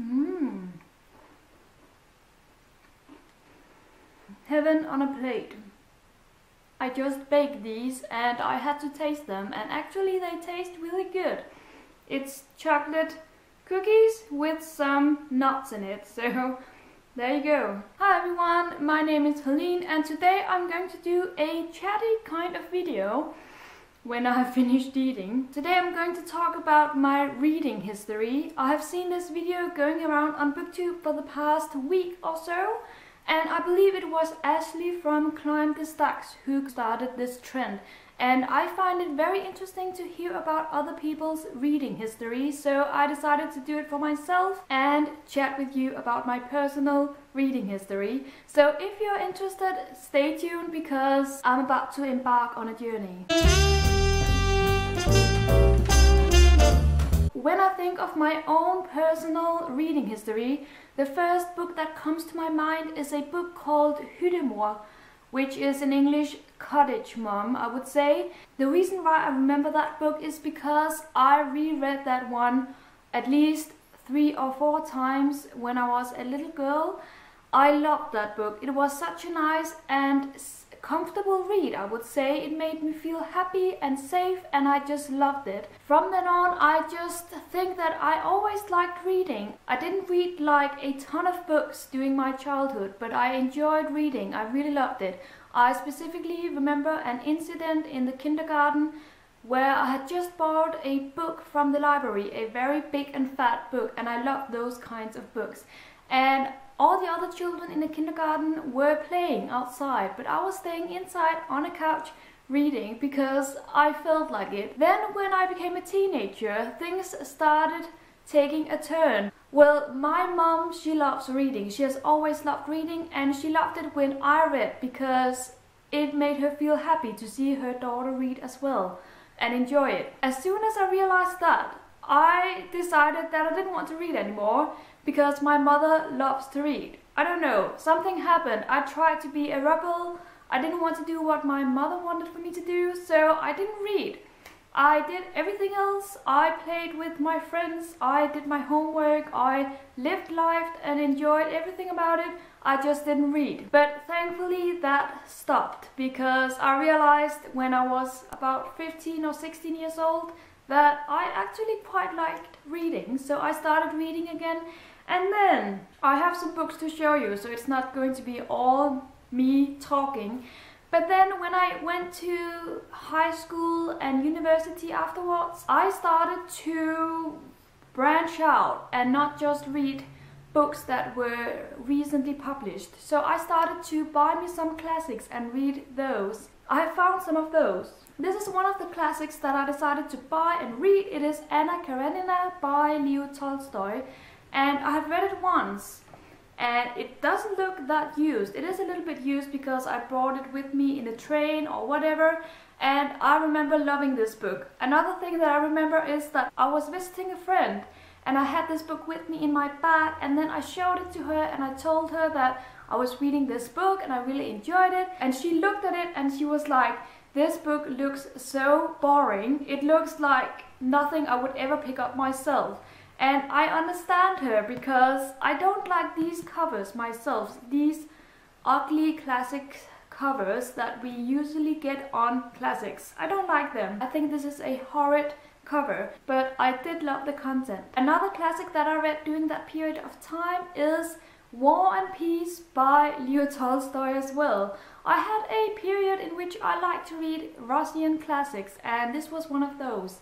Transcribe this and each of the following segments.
Mmm. Heaven on a plate. I just baked these and I had to taste them, and actually they taste really good. It's chocolate cookies with some nuts in it, so there you go. Hi everyone, my name is Helene and today I'm going to do a chatty kind of video when I have finished eating. Today I'm going to talk about my reading history. I have seen this video going around on BookTube for the past week or so, and I believe it was Ashley from Climb the Stacks who started this trend. And I find it very interesting to hear about other people's reading history, so I decided to do it for myself and chat with you about my personal reading history. So if you're interested, stay tuned because I'm about to embark on a journey. When I think of my own personal reading history, the first book that comes to my mind is a book called Hyttemor, which is in English Cottage Mom, I would say. The reason why I remember that book is because I reread that one at least 3 or 4 times when I was a little girl. I loved that book. It was such a nice and comfortable read, I would say. It made me feel happy and safe and I just loved it. From then on, I just think that I always liked reading. I didn't read like a ton of books during my childhood, but I enjoyed reading. I really loved it. I specifically remember an incident in the kindergarten where I had just borrowed a book from the library, a very big and fat book, and I loved those kinds of books. And all the other children in the kindergarten were playing outside, but I was staying inside on a couch reading because I felt like it. Then when I became a teenager, things started taking a turn. Well, my mom, she loves reading. She has always loved reading, and she loved it when I read because it made her feel happy to see her daughter read as well and enjoy it. As soon as I realized that, I decided that I didn't want to read anymore because my mother loves to read. I don't know, something happened. I tried to be a rebel. I didn't want to do what my mother wanted for me to do, so I didn't read. I did everything else. I played with my friends, I did my homework, I lived life and enjoyed everything about it. I just didn't read. But thankfully that stopped because I realized when I was about 15 or 16 years old that I actually quite liked reading. So I started reading again, and then I have some books to show you, so it's not going to be all me talking. But then when I went to high school and university afterwards, I started to branch out and not just read books that were recently published. So I started to buy me some classics and read those. I have found some of those. This is one of the classics that I decided to buy and read. It is Anna Karenina by Leo Tolstoy, and I have read it once. And it doesn't look that used. It is a little bit used because I brought it with me in the train or whatever, and I remember loving this book. Another thing that I remember is that I was visiting a friend and I had this book with me in my bag, and then I showed it to her and I told her that I was reading this book and I really enjoyed it, and she looked at it and she was like, "This book looks so boring. It looks like nothing I would ever pick up myself." And I understand her because I don't like these covers myself, these ugly classic covers that we usually get on classics. I don't like them. I think this is a horrid cover, but I did love the content. Another classic that I read during that period of time is War and Peace by Leo Tolstoy as well. I had a period in which I liked to read Russian classics, and this was one of those.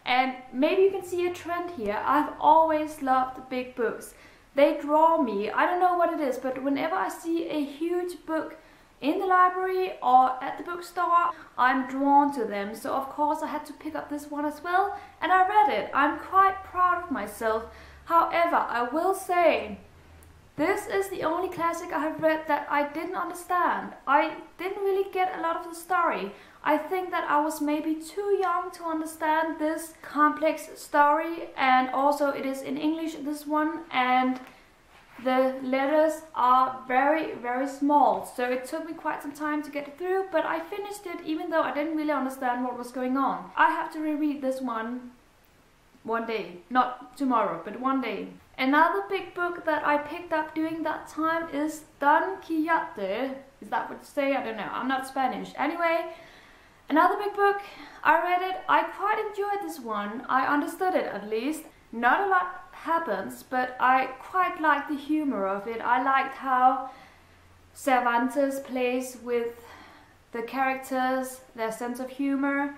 And maybe you can see a trend here. I've always loved big books. They draw me. I don't know what it is, but whenever I see a huge book in the library or at the bookstore, I'm drawn to them. So of course I had to pick up this one as well, and I read it. I'm quite proud of myself. However, I will say, this is the only classic I have read that I didn't understand. I didn't really get a lot of the story. I think that I was maybe too young to understand this complex story, and also it is in English, this one, and the letters are very, very small. So it took me quite some time to get it through, but I finished it even though I didn't really understand what was going on. I have to reread this one day. Not tomorrow, but one day. Another big book that I picked up during that time is Don Quixote. Is that what you say? I don't know. I'm not Spanish. Anyway, another big book. I read it. I quite enjoyed this one. I understood it at least. Not a lot happens, but I quite liked the humor of it. I liked how Cervantes plays with the characters, their sense of humor,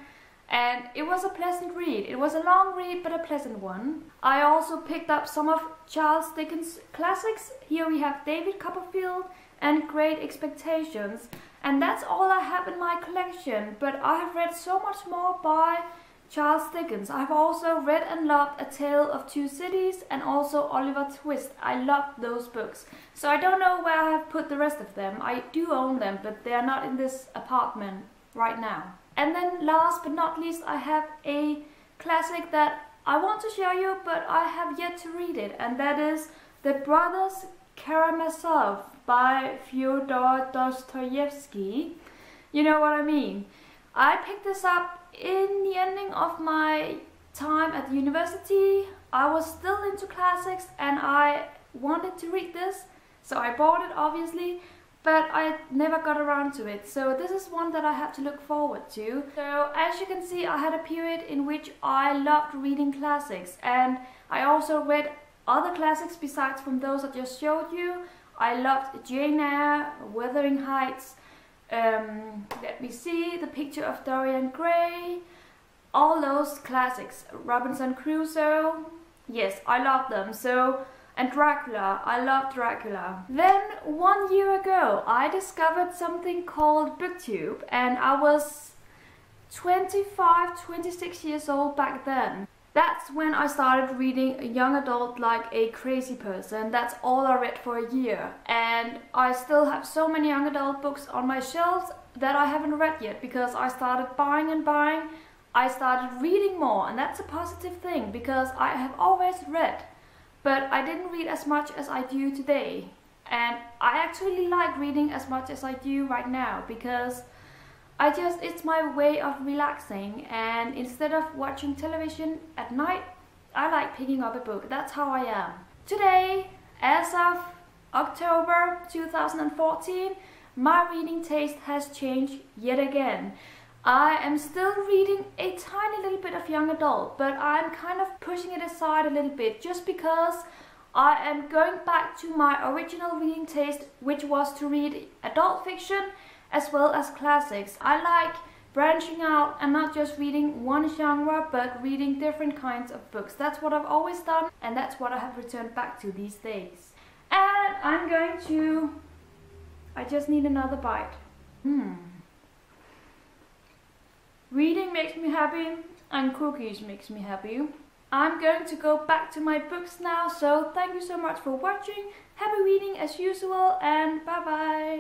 and it was a pleasant read. It was a long read, but a pleasant one. I also picked up some of Charles Dickens' classics. Here we have David Copperfield and Great Expectations, and that's all I have in my collection, but I have read so much more by Charles Dickens. I've also read and loved A Tale of Two Cities and also Oliver Twist. I loved those books. So I don't know where I have put the rest of them. I do own them, but they are not in this apartment right now. And then last but not least, I have a classic that I want to show you, but I have yet to read it, and that is The Brothers Karamazov by Fyodor Dostoevsky. You know what I mean. I picked this up in the ending of my time at the university. I was still into classics and I wanted to read this, so I bought it obviously, but I never got around to it. So this is one that I have to look forward to. So as you can see, I had a period in which I loved reading classics, and I also read other classics besides from those I just showed you. I loved Jane Eyre, Wuthering Heights, let me see, The Picture of Dorian Gray, all those classics, Robinson Crusoe, yes, I love them. So, and Dracula, I love Dracula. Then 1 year ago I discovered something called BookTube, and I was 25, 26 years old back then. That's when I started reading young adult like a crazy person. That's all I read for a year. And I still have so many young adult books on my shelves that I haven't read yet because I started buying and buying. I started reading more, and that's a positive thing because I have always read, but I didn't read as much as I do today. And I actually like reading as much as I do right now because it's my way of relaxing, and instead of watching television at night, I like picking up a book. That's how I am. Today, as of October 2014, my reading taste has changed yet again. I am still reading a tiny little bit of young adult, but I'm kind of pushing it aside a little bit just because I am going back to my original reading taste, which was to read adult fiction as well as classics. I like branching out and not just reading one genre, but reading different kinds of books. That's what I've always done, and that's what I have returned back to these days. And I'm going to... I just need another bite. Reading makes me happy, and cookies makes me happy. I'm going to go back to my books now, so thank you so much for watching. Happy reading as usual, and bye bye!